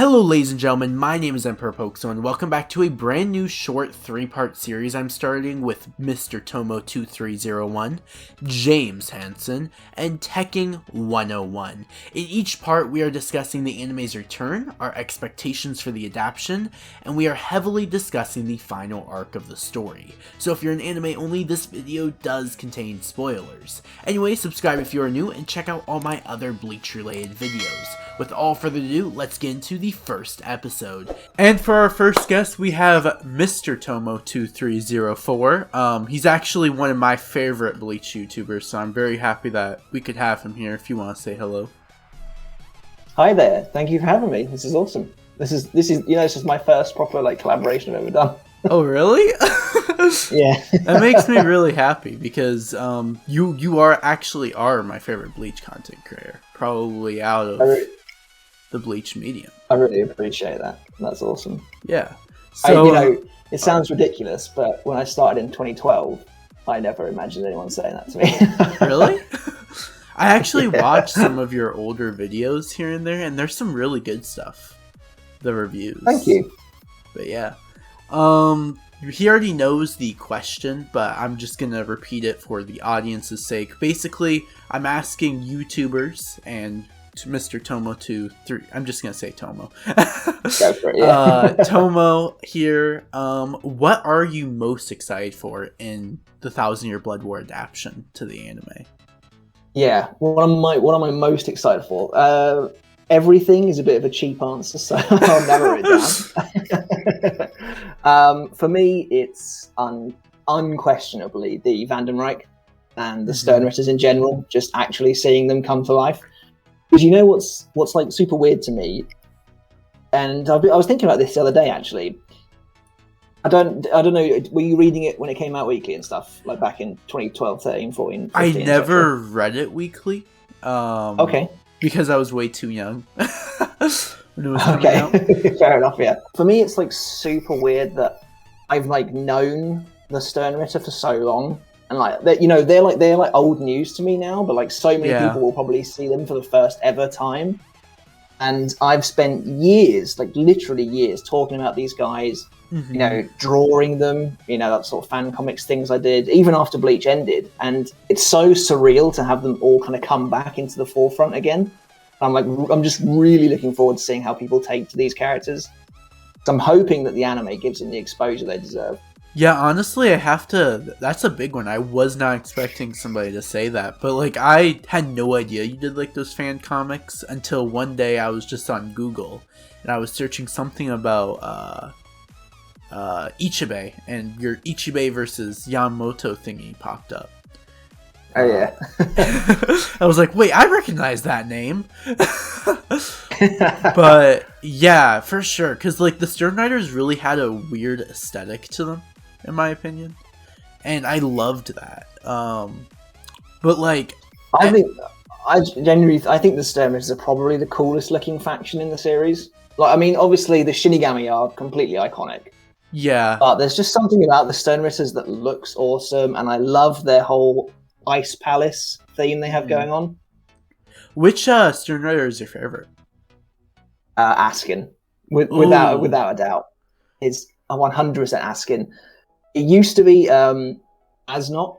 Hello ladies and gentlemen, my name is Emperor Pokso and welcome back to a brand new short 3-part series I'm starting with Mr.Tommo2304, James Hansen, and Tekken 101. In each part we are discussing the anime's return, our expectations for the adaptation, and we are heavily discussing the final arc of the story. So if you're an anime only, this video does contain spoilers. Anyway, subscribe if you are new and check out all my other Bleach related videos. With all further ado, let's get into the first episode. And for our first guest, we have Mr.Tommo2304. He's actually one of my favorite Bleach YouTubers, so I'm very happy that we could have him here if you want to say hello. Hi there, thank you for having me. This is awesome. This is this is my first proper collaboration I've ever done. Oh really? Yeah. That makes me really happy because you are my favorite Bleach content creator, probably out of the Bleach medium. I really appreciate that. That's awesome. Yeah. So it sounds ridiculous, but when I started in 2012, I never imagined anyone saying that to me. Really? I actually watched some of your older videos here and there, and there's some really good stuff. The reviews. Thank you. But yeah. He already knows the question, but I'm just gonna repeat it for the audience's sake. Basically, I'm asking YouTubers and to Mr. Tommo23, I'm just gonna say Tommo. Go for it, yeah. Tommo here. What are you most excited for in the 1000-Year Blood War adaptation to the anime? Yeah, what am I most excited for? Everything is a bit of a cheap answer, so I'll narrow it down. For me, it's unquestionably the Vandenreich and the Sternritters in general. Just actually seeing them come to life. Because you know what's like super weird to me, and I was thinking about this the other day actually. I don't know. Were you reading it when it came out weekly and stuff, like back in 2012, 13, 14? 15, I never read it weekly. Okay. Because I was way too young when it was coming out. Fair enough. Yeah. For me, it's like super weird that I've known the Sternritter for so long. And they're like old news to me now, but so many people will probably see them for the first ever time. And I've spent years, literally years, talking about these guys, drawing them, that sort of fan comics things I did, even after Bleach ended. And it's so surreal to have them all kind of come back into the forefront again. I'm just really looking forward to seeing how people take to these characters. So I'm hoping that the anime gives them the exposure they deserve. Yeah, honestly, that's a big one. I was not expecting somebody to say that, but I had no idea you did those fan comics until one day I was just on Google and I was searching something about Ichibei, and your Ichibei versus Yamamoto thingy popped up. Oh yeah. I was like, wait, I recognize that name. But yeah, for sure, because the Sternritters really had a weird aesthetic to them, in my opinion, and I loved that. But I think the Sternritters are probably the coolest looking faction in the series. Obviously the Shinigami are completely iconic. Yeah. But there's just something about the Sternritters that looks awesome, and I love their whole Ice Palace theme they have going on. Which Sternritter is your favorite? Askin. Without a doubt. It's 100% Askin. It used to be Asnot,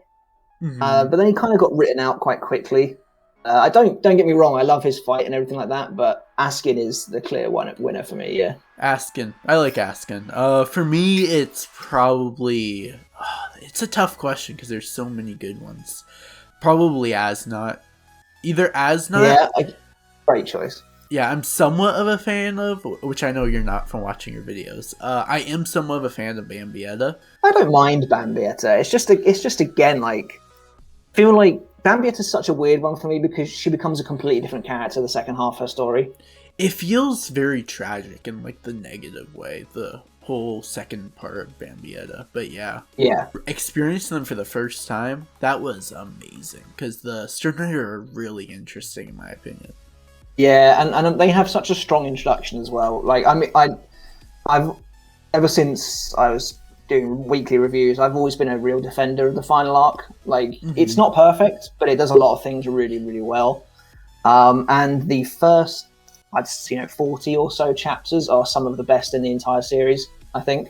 but then he kind of got written out quite quickly. Don't get me wrong, I love his fight and everything like that, but Askin is the clear winner for me, yeah. Askin. I like Askin. For me, it's probably... it's a tough question because there's so many good ones. Probably Asnot. Either Asnot... Yeah, great choice. Yeah, I'm somewhat of a fan of, which I know you're not from watching your videos. I am somewhat of a fan of Bambietta. I don't mind Bambietta. It's just again, I feel like Bambietta's such a weird one for me because she becomes a completely different character the second half of her story. It feels very tragic in the negative way, the whole second part of Bambietta. But yeah. Experiencing them for the first time, that was amazing because the Sternritter are really interesting in my opinion. Yeah, and they have such a strong introduction as well. I've ever since I was doing weekly reviews, I've always been a real defender of the final arc. It's not perfect, but it does a lot of things really, really well. And the first I'd 40 or so chapters are some of the best in the entire series, I think.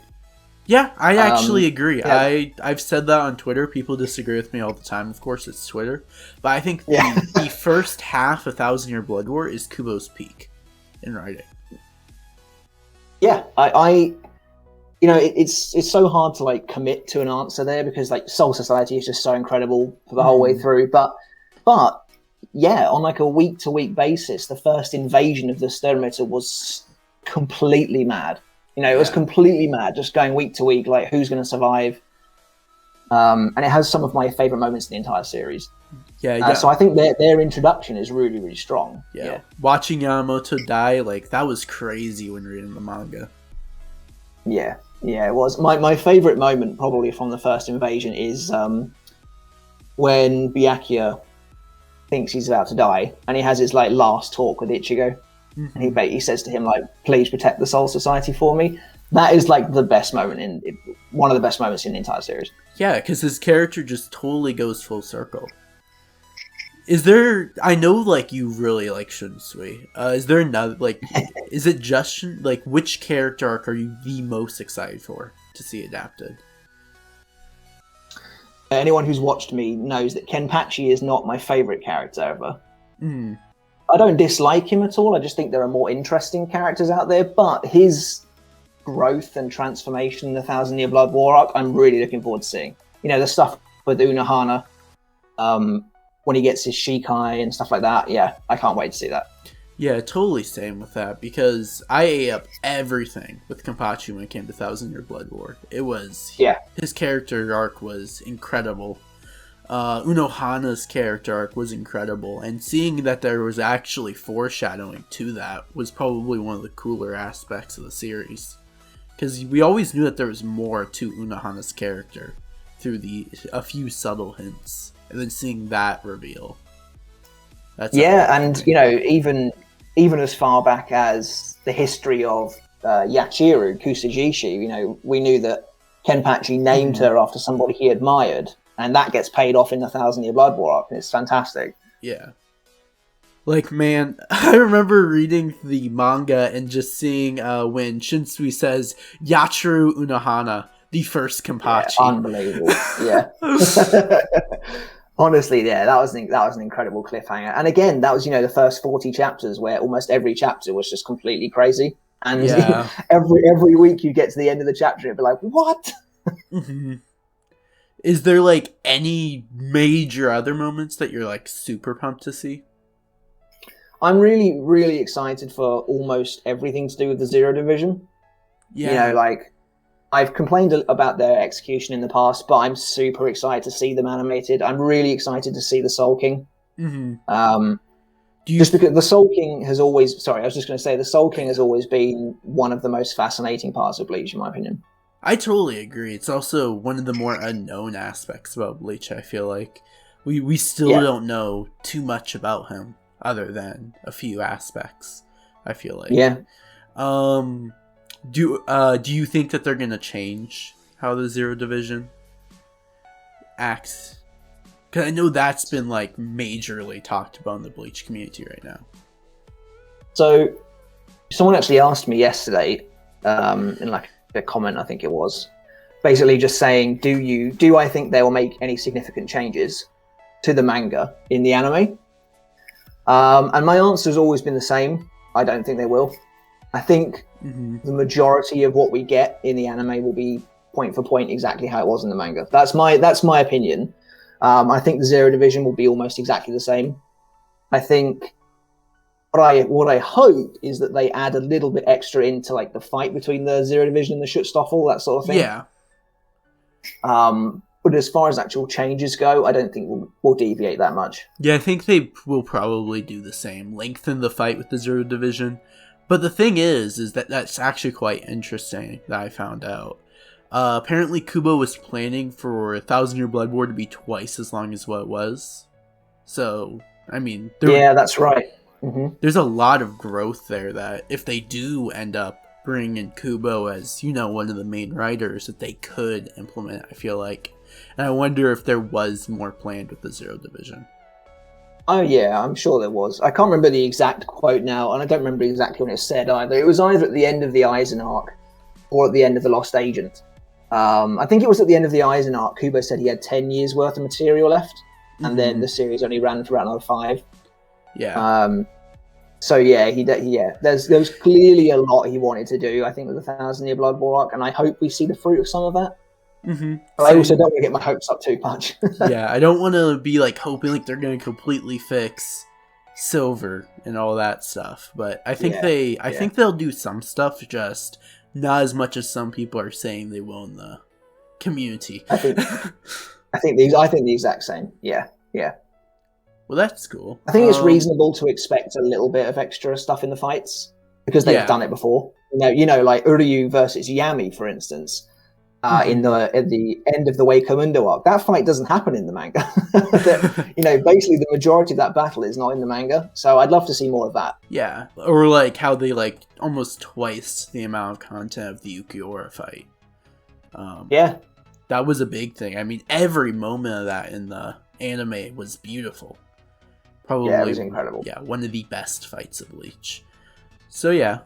Yeah, I actually agree. yeah. I've said that on Twitter. People disagree with me all the time. Of course, it's Twitter. But I think Yeah. the first half of Thousand Year Blood War is Kubo's peak in writing. Yeah, it's so hard to like commit to an answer there because like Soul Society is just so incredible for the whole way through. But yeah, on like a week to week basis, the first invasion of the Sternritter was completely mad. It was completely mad, just going week to week, like who's going to survive. And it has some of my favorite moments in the entire series. Yeah. So I think their introduction is really, really strong. Yeah. Watching Yamamoto die, like that was crazy when reading the manga. Yeah, it was. My favorite moment probably from the first invasion is when Byakuya thinks he's about to die, and he has his like last talk with Ichigo. And he says to him, like, please protect the Soul Society for me. That is, like, the best moment one of the best moments in the entire series. Yeah, because his character just totally goes full circle. Is there, I know, like, you really like Shunsui. Is there another, like, is it just, like, which character arc are you the most excited for to see adapted? Anyone who's watched me knows that Kenpachi is not my favorite character ever. I don't dislike him at all. I just think there are more interesting characters out there. But his growth and transformation in the Thousand Year Blood War arc, I'm really looking forward to seeing. The stuff with Unohana, when he gets his Shikai and stuff like that. Yeah, I can't wait to see that. Yeah, totally same with that, because I ate up everything with Kenpachi when it came to Thousand Year Blood War. It was... His character arc was incredible. Unohana's character arc was incredible, and seeing that there was actually foreshadowing to that was probably one of the cooler aspects of the series. Because we always knew that there was more to Unohana's character through a few subtle hints, and then seeing that reveal. And even as far back as the history of Yachiru Kusajishi, we knew that Kenpachi named her after somebody he admired. And that gets paid off in the Thousand Year Blood War arc, and it's fantastic. Yeah. Like, man, I remember reading the manga and just seeing when Shinsui says, Yachiru Unohana, the first Kenpachi. Yeah, unbelievable, yeah. Honestly, yeah, that was an incredible cliffhanger. And again, that was, the first 40 chapters where almost every chapter was just completely crazy. And every week you get to the end of the chapter and it'd be like, what? Is there, like, any major other moments that you're, like, super pumped to see? I'm really, really excited for almost everything to do with the Zero Division. Yeah. I've complained about their execution in the past, but I'm super excited to see them animated. I'm really excited to see the Soul King. Just because the Soul King has always... Sorry, I was just going to say, the Soul King has always been one of the most fascinating parts of Bleach, in my opinion. I totally agree. It's also one of the more unknown aspects about Bleach, I feel like. We still don't know too much about him, other than a few aspects, I feel like. Yeah. Do you think that they're going to change how the Zero Division acts? Because I know that's been, like, majorly talked about in the Bleach community right now. So, someone actually asked me yesterday, in, like, a comment, I think it was, basically just saying, do I think they will make any significant changes to the manga in the anime? And my answer has always been the same. I don't think they will. I think the majority of what we get in the anime will be point for point exactly how it was in the manga. That's my opinion. I think the Zero Division will be almost exactly the same. I think what I hope is that they add a little bit extra into like the fight between the Zero Division and the Schutzstaffel, that sort of thing. Yeah. But as far as actual changes go, I don't think we'll deviate that much. Yeah, I think they will probably do the same. Lengthen the fight with the Zero Division. But the thing is that that's actually quite interesting that I found out. Apparently Kubo was planning for Thousand Year Blood War to be twice as long as what it was. So, I mean... that's right. There's a lot of growth there that if they do end up bringing in Kubo as, one of the main writers, that they could implement, I feel like. And I wonder if there was more planned with the Zero Division. Oh yeah, I'm sure there was. I can't remember the exact quote now, and I don't remember exactly when it said either. It was either at the end of the Eisen arc or at the end of the Lost Agent. I think it was at the end of the Eisen arc. Kubo said he had 10 years worth of material left, and then the series only ran for about another 5. Yeah. So yeah, there was clearly a lot he wanted to do. I think with the 1,000-Year Blood War arc, and I hope we see the fruit of some of that. But I also don't want to get my hopes up too much. Yeah, I don't want to be like hoping like they're going to completely fix Silver and all that stuff. But I think I think they'll do some stuff, just not as much as some people are saying they will in the community. I think the exact same. Yeah. Well, that's cool. I think it's reasonable to expect a little bit of extra stuff in the fights because they've done it before. You know, like Uryu versus Yami, for instance, at the end of the Waco Mundo arc. That fight doesn't happen in the manga. Basically the majority of that battle is not in the manga. So I'd love to see more of that. Yeah, or like how they like almost twice the amount of content of the Ukiura fight. That was a big thing. I mean, every moment of that in the anime was beautiful. Probably, it was incredible. Yeah, one of the best fights of Bleach. So yeah,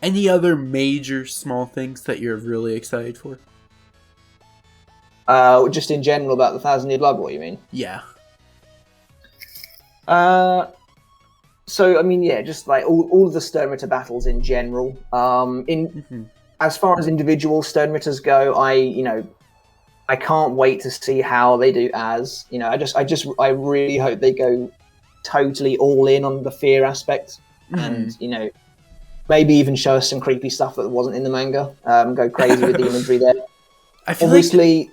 any other major small things that you're really excited for? Just in general about the 1,000-Year Blood War, you mean? Yeah. So I mean, yeah, just like all of the Sternritter battles in general. As far as individual Sternritters go, I can't wait to see how they do as. I really hope they go totally all in on the fear aspect, and maybe even show us some creepy stuff that wasn't in the manga. Go crazy with the imagery there. I feel obviously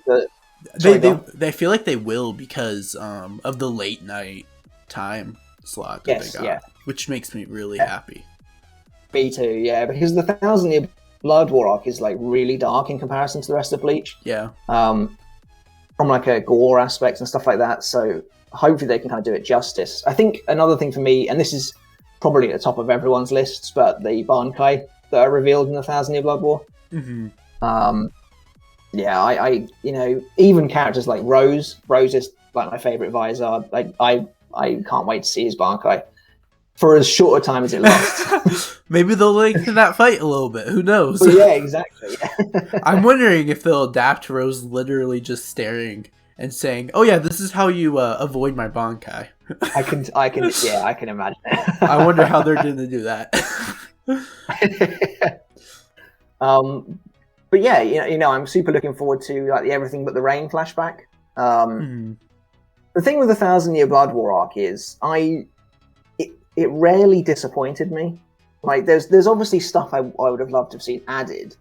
they feel like they will because of the late night time slot that they got, which makes me really happy. Me too, yeah, because the 1,000-Year Blood War arc is like really dark in comparison to the rest of Bleach. Yeah. From like a gore aspect and stuff like that. So hopefully they can kind of do it justice. I think another thing for me, and this is probably at the top of everyone's lists, but the Bankai that are revealed in the 1,000-Year Blood War. I even characters like Rose is like my favorite Visor. Like I can't wait to see his Bankai for as short a time as it lasts. Maybe they'll lengthen that fight a little bit. Who knows? Well, yeah, exactly. I'm wondering if they'll adapt Rose literally just staring and saying, "Oh yeah, this is how you avoid my Bankai." I can imagine. I wonder how they're going to do that. But yeah, I'm super looking forward to like the Everything But the Rain flashback. The thing with the 1,000-Year Blood War arc is it rarely disappointed me. Like there's obviously stuff I would have loved to have seen added,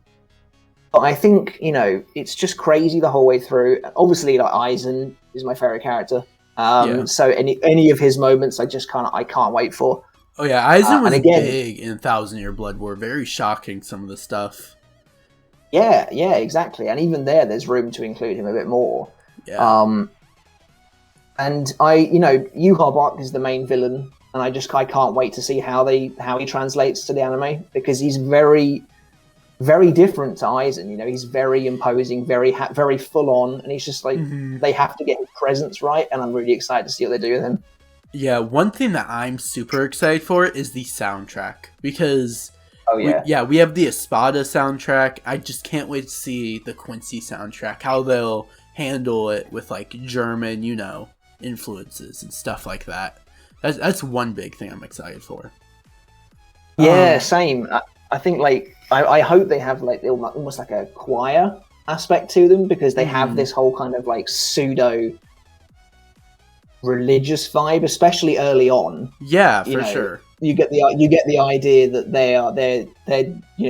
but I think it's just crazy the whole way through. Obviously, like Eisen is my favorite character. So any of his moments, I can't wait for. Oh yeah, Eisen was big in 1,000-Year Blood War. Very shocking, some of the stuff. Yeah, exactly. And even there's room to include him a bit more. Yeah. And Yuha Bark is the main villain, and I can't wait to see how he translates to the anime, because he's very, very different to Eisen. He's very imposing, very full on, and he's just like they have to get his presence right, and I'm really excited to see what they do with him. Yeah, one thing that I'm super excited for is the soundtrack, because we have the Espada soundtrack. I just can't wait to see the Quincy soundtrack, how they'll handle it with like German, influences and stuff like that. That's one big thing I'm excited for. Yeah, same. I think like I hope they have like almost like a choir aspect to them, because they have this whole kind of like pseudo religious vibe, especially early on. Yeah, for sure. You get the idea that they're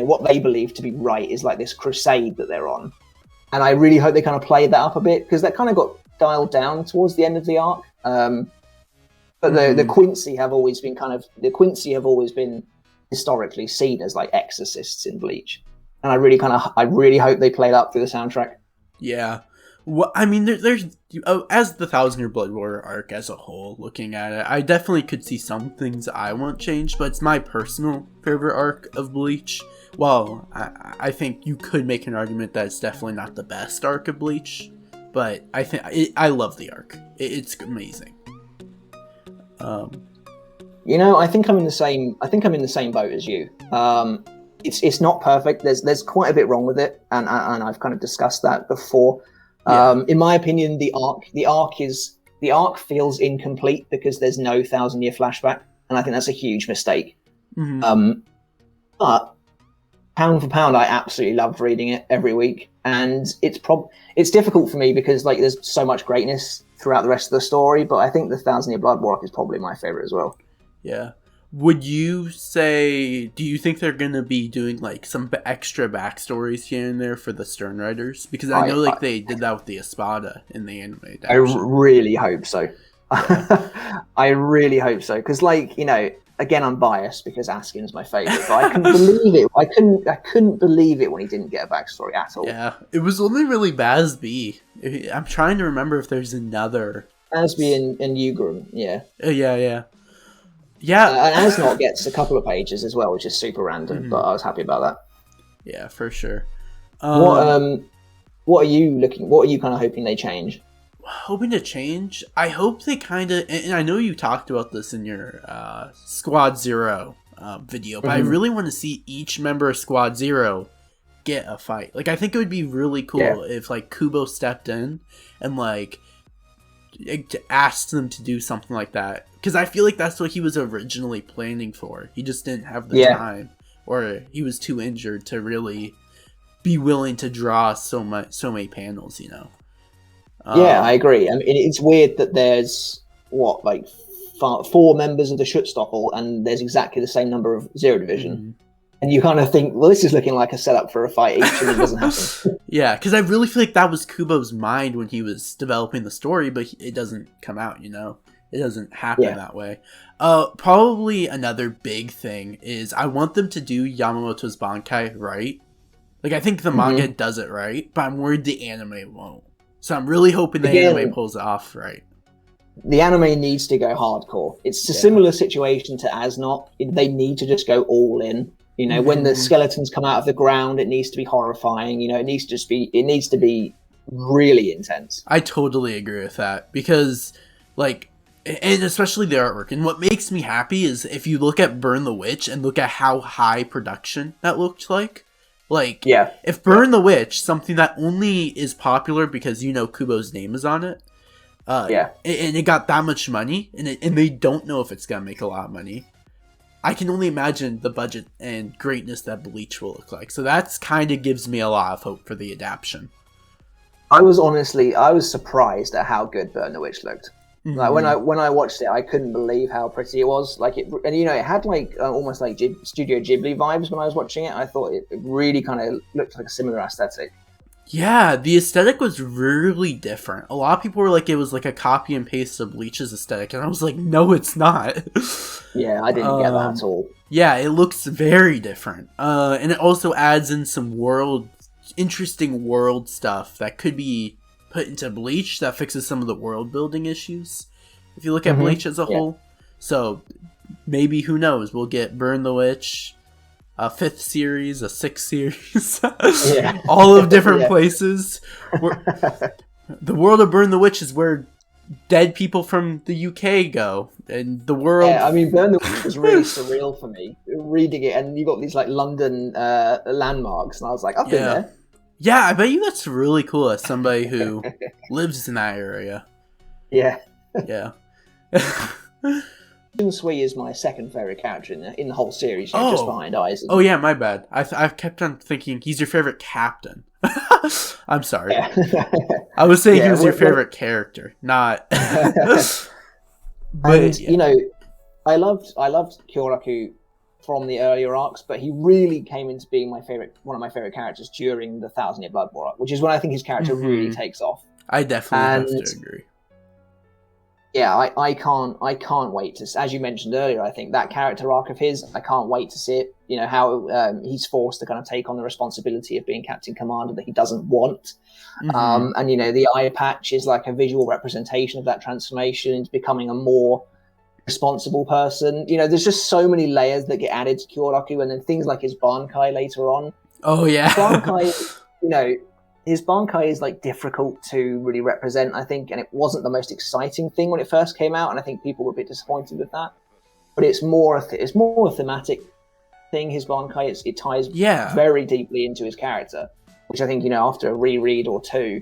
what they believe to be right is like this crusade that they're on, and I really hope they kind of played that up a bit, because that kind of got dialed down towards the end of the arc. But the Quincy have always been historically seen as like exorcists in Bleach, and I really hope they played up through the soundtrack. Yeah. Well, I mean, there's as the 1,000-Year Blood War arc as a whole, looking at it, I definitely could see some things I want changed, but it's my personal favorite arc of Bleach. Well, I think you could make an argument that it's definitely not the best arc of Bleach, but I love the arc. It's amazing. I think I'm in the same. I think I'm in the same boat as you. It's not perfect. There's quite a bit wrong with it, and I've kind of discussed that before. Yeah. In my opinion, the arc feels incomplete because there's no 1,000-year flashback, and I think that's a huge mistake. Mm-hmm. But pound for pound, I absolutely loved reading it every week, and it's difficult for me because like there's so much greatness throughout the rest of the story. But I think the 1,000-Year Blood War arc is probably my favorite as well. Yeah. Would you say, do you think they're going to be doing like some extra backstories here and there for the Sternritters? Because I know they did that with the Espada in the anime adaptation. I really hope so. Yeah. I really hope so. Because again, I'm biased because Askin's my favorite, but I couldn't believe it. I couldn't believe it when he didn't get a backstory at all. Yeah. It was only really Basby. I'm trying to remember if there's another. Basby and Ugram, yeah. Yeah. Yeah, and Asnot gets a couple of pages as well, which is super random, but I was happy about that. Yeah, for sure. What are you kind of hoping they change? Hoping to change? I hope they kind of, and I know you talked about this in your Squad Zero video, but I really want to see each member of Squad Zero get a fight. Like, I think it would be really cool if like Kubo stepped in and like asked them to do something like that, because I feel like that's what he was originally planning for. He just didn't have the time, or he was too injured to really be willing to draw so many panels. Yeah, I agree. I mean, it's weird that there's 4 members of the Schutzstaffel, and there's exactly the same number of Zero Division. And you kind of think, well, this is looking like a setup for a fight each, and it doesn't happen. Yeah, because I really feel like that was Kubo's mind when he was developing the story, but it doesn't come out, It doesn't happen that way. Probably another big thing is I want them to do Yamamoto's Bankai right. Like, I think the manga does it right, but I'm worried the anime won't. So I'm really hoping the anime pulls it off right. The anime needs to go hardcore. It's a similar situation to Asnot. They need to just go all in. When the skeletons come out of the ground, it needs to be horrifying. It needs to be really intense. I totally agree with that, because like, and especially the artwork. And what makes me happy is if you look at Burn the Witch and look at how high production that looked like. Like, if Burn the Witch, something that only is popular because Kubo's name is on it, and it got that much money, and they don't know if it's gonna make a lot of money. I can only imagine the budget and greatness that Bleach will look like. So that's kind of gives me a lot of hope for the adaptation. I was surprised at how good Burn the Witch looked. Like when I watched it, I couldn't believe how pretty it was. Like it had like almost like Studio Ghibli vibes when I was watching it. I thought it really kind of looked like a similar aesthetic. Yeah, the aesthetic was really different. A lot of people were like it was like a copy and paste of Bleach's aesthetic, and I was like, no, it's not. Yeah, I didn't get that at all. Yeah, it looks very different. And it also adds in some interesting world stuff that could be put into Bleach that fixes some of the world building issues, if you look at Bleach as a whole. So maybe, who knows, we'll get Burn the Witch, a 5th series, a 6th series, all of different places. The world of Burn the Witch is where dead people from the UK go, and the world. Yeah, I mean, Burn the Witch was really surreal for me reading it, and you got these like London landmarks, and I was like, I've been there. Yeah, I bet you that's really cool as somebody who lives in that area. Yeah. Yeah. Sui is my second favorite character in the whole series, just behind Aizen. Oh yeah, my bad. I've kept on thinking he's your favorite captain. I'm sorry. Yeah. I was saying he was your favorite character, not. But I loved Kyoraku from the earlier arcs, but he really came into being one of my favorite characters during the 1,000-Year Blood War arc, which is when I think his character really takes off. I definitely have to agree. Yeah, I can't wait to, as you mentioned earlier, I think that character arc of his, I can't wait to see it. How he's forced to kind of take on the responsibility of being Captain Commander that he doesn't want. And the eye patch is like a visual representation of that transformation into becoming a more responsible person. There's just so many layers that get added to Kyoraku, and then things like his Bankai later on. Oh yeah. Bankai, his Bankai is like difficult to really represent, I think, and it wasn't the most exciting thing when it first came out, and I think people were a bit disappointed with that. But it's more a thematic thing. His Bankai, it ties very deeply into his character, which I think, you know, after a reread or two,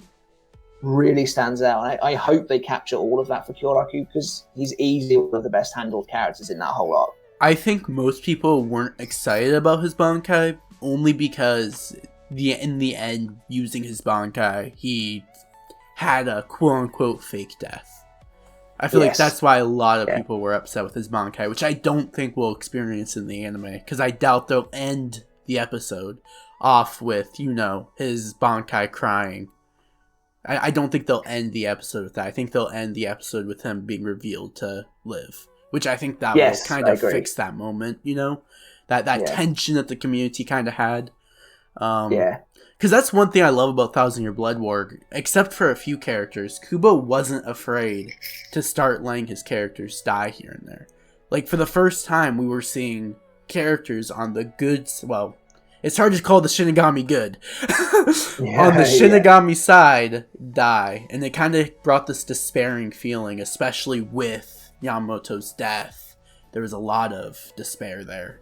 really stands out. And I hope they capture all of that for Kyoraku, because he's easily one of the best handled characters in that whole arc. I think most people weren't excited about his Bankai only because in the end, using his Bankai, he had a quote-unquote fake death. I feel like that's why a lot of people were upset with his Bankai, which I don't think we'll experience in the anime, because I doubt they'll end the episode off with, you know, his Bankai crying. I don't think they'll end the episode with that. I think they'll end the episode with him being revealed to live, which I think that will kind of fix that moment, you know? That tension that the community kind of had. Because that's one thing I love about 1,000 Year Blood War. Except for a few characters, Kubo wasn't afraid to start letting his characters die here and there. Like, for the first time, we were seeing characters on the good... Well, it's hard to call the Shinigami good. On the Shinigami side, die. And it kind of brought this despairing feeling, especially with Yamamoto's death. There was a lot of despair there.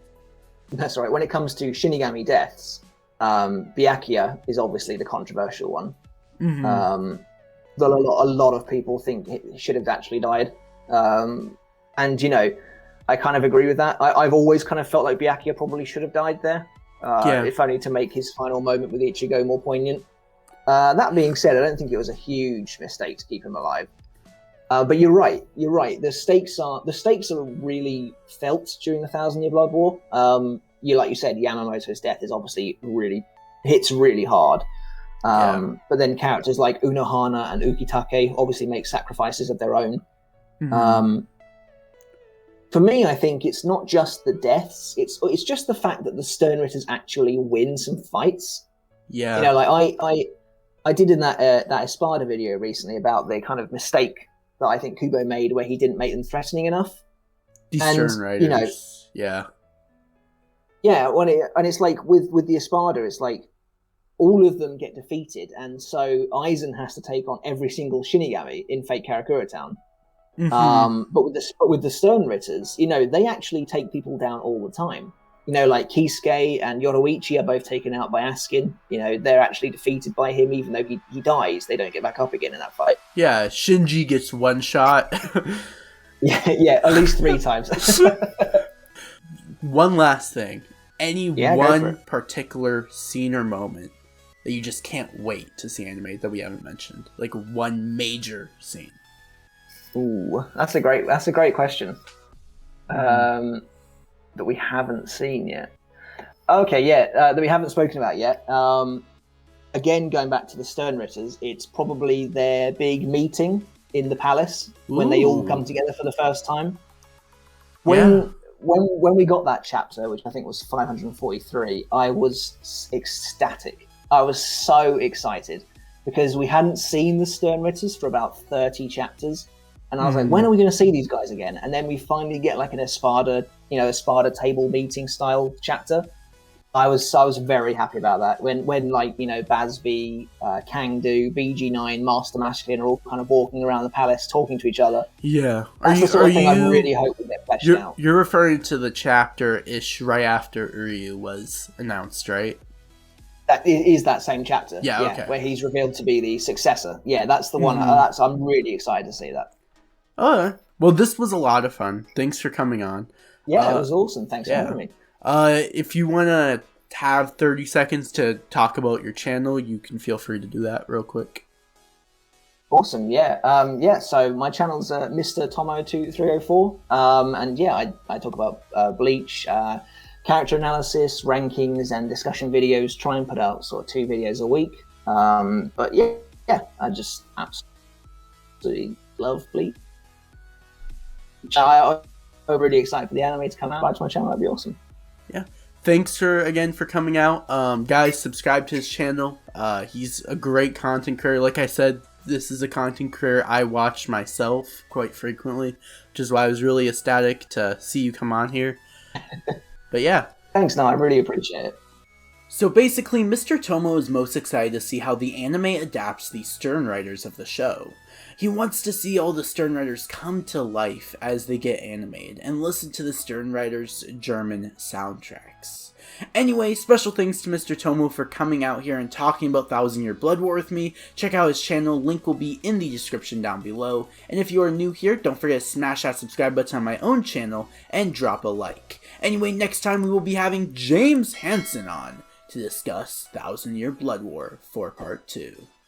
That's right. When it comes to Shinigami deaths, Byakuya is obviously the controversial one. Mm-hmm. A lot of people think he should have actually died. And, you know, I kind of agree with that. I've always kind of felt like Byakuya probably should have died there. If only to make his final moment with Ichigo more poignant. That being said, I don't think it was a huge mistake to keep him alive. But you're right. The stakes are really felt during the 1,000 Year Blood War. Like you said, Yamamoto's death is obviously hits really hard. But then characters like Unohana and Ukitake obviously make sacrifices of their own. Mm-hmm. For me, I think it's not just the deaths; it's just the fact that the Sternritters actually win some fights. Yeah, you know, like I did in that Espada video recently about the kind of mistake that I think Kubo made, where he didn't make them threatening enough. These Sternritters, you know, and it's like with the Espada, it's like all of them get defeated, and so Aizen has to take on every single Shinigami in Fate Karakura Town. Mm-hmm. But with the Sternritters, you know, they actually take people down all the time. You know, like Kisuke and Yoroichi are both taken out by Askin. You know, they're actually defeated by him, even though he dies. They don't get back up again in that fight. Yeah, Shinji gets one shot. yeah, at least 3 times. One last thing. One particular scene or moment that you just can't wait to see animated that we haven't mentioned? Like one major scene. Ooh, that's a great question. That we haven't seen yet. Okay, that we haven't spoken about yet. Again, going back to the Sternritters, it's probably their big meeting in the palace when they all come together for the first time. When we got that chapter, which I think was 543, I was ecstatic. I was so excited because we hadn't seen the Sternritters for about 30 chapters. And I was like, when are we going to see these guys again? And then we finally get like an Espada table meeting style chapter. I was very happy about that. When like, you know, Bazby, Kangdu, BG9, Master Masculine are all kind of walking around the palace talking to each other. Yeah. That's the sort of thing I really hope we get fleshed out. You're referring to the chapter-ish right after Uryu was announced, right? That is that same chapter. Yeah, okay. Where he's revealed to be the successor. Yeah, that's the one. I'm really excited to see that. Oh, well, this was a lot of fun. Thanks for coming on. Yeah, it was awesome. Thanks for having me. If you want to have 30 seconds to talk about your channel, you can feel free to do that real quick. Awesome, yeah. So my channel's Mr.Tommo2304. And yeah, I talk about Bleach, character analysis, rankings, and discussion videos. Try and put out sort of 2 videos a week. But yeah, I just absolutely love Bleach. I'm really excited for the anime to come out. Back to my channel, that'd be awesome. Yeah. Thanks for coming out. Guys, subscribe to his channel. He's a great content creator. Like I said, this is a content creator I watch myself quite frequently, which is why I was really ecstatic to see you come on here. But yeah. Thanks, no, I really appreciate it. So basically, Mr. Tomo is most excited to see how the anime adapts the Sternritters of the show. He wants to see all the Sternritters come to life as they get animated, and listen to the Sternritters' German soundtracks. Anyway, special thanks to Mr. Tomo for coming out here and talking about Thousand Year Blood War with me. Check out his channel, link will be in the description down below. And if you are new here, don't forget to smash that subscribe button on my own channel, and drop a like. Anyway, next time we will be having James Hansen on to discuss Thousand Year Blood War for Part 2.